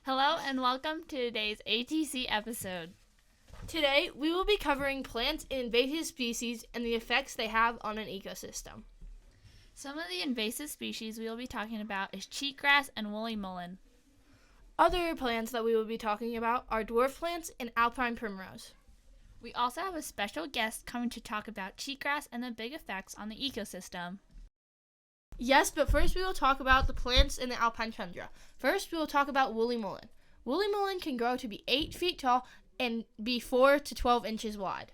Hello and welcome to today's ATC episode. Today, we will be covering plants and invasive species and the effects they have on an ecosystem. Some of the invasive species we will be talking about is cheatgrass and woolly mullein. Other plants that we will be talking about are dwarf plants and Alpine primrose. We also have a special guest coming to talk about cheatgrass and the big effects on the ecosystem. Yes, but first we will talk about the plants in the Alpine Tundra. First, we will talk about woolly mullein. Woolly mullein can grow to be 8 feet tall and be 4 to 12 inches wide.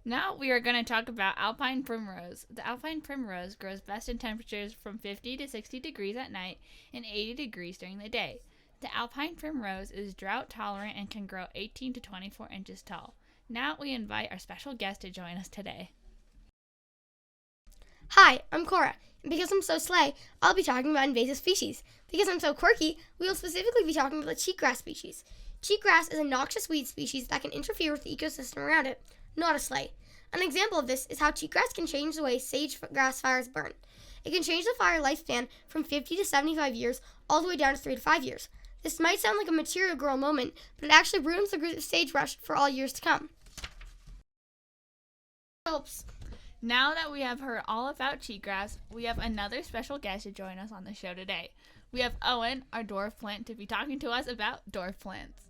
Now we are going to talk about Alpine primrose. The Alpine primrose grows best in temperatures from 50 to 60 degrees at night and 80 degrees during the day. The Alpine primrose is drought tolerant and can grow 18 to 24 inches tall. Now we invite our special guest to join us today. Hi, I'm Cora, and because I'm so slay, I'll be talking about invasive species. Because I'm so quirky, we will specifically be talking about the cheatgrass species. Cheatgrass is a noxious weed species that can interfere with the ecosystem around it, not a slay. An example of this is how cheatgrass can change the way sage-grass fires burn. It can change the fire lifespan from 50 to 75 years all the way down to 3 to 5 years. This might sound like a material girl moment, but it actually ruins the sagebrush for all years to come. Helps. Now that we have heard all about cheatgrass, we have another special guest to join us on the show today. We have Owen, our dwarf plant, to be talking to us about dwarf plants.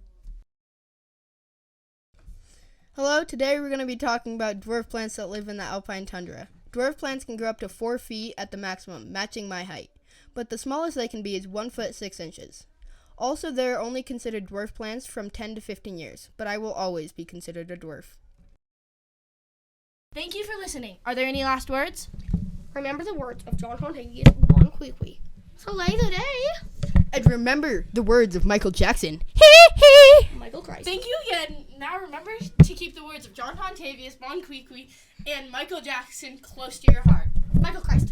Hello, today we're going to be talking about dwarf plants that live in the Alpine Tundra. Dwarf plants can grow up to 4 feet at the maximum, matching my height, but the smallest they can be is 1 foot 6 inches. Also, they are only considered dwarf plants from 10 to 15 years, but I will always be considered a dwarf. Thank you for listening. Are there any last words? Remember the words of John Hontagius Bon Queequee. Slay the day! And remember the words of Michael Jackson. Michael Christ. Thank you again. Now remember to keep the words of John Hontavius, Bon Queequee, and Michael Jackson close to your heart. Michael Christ.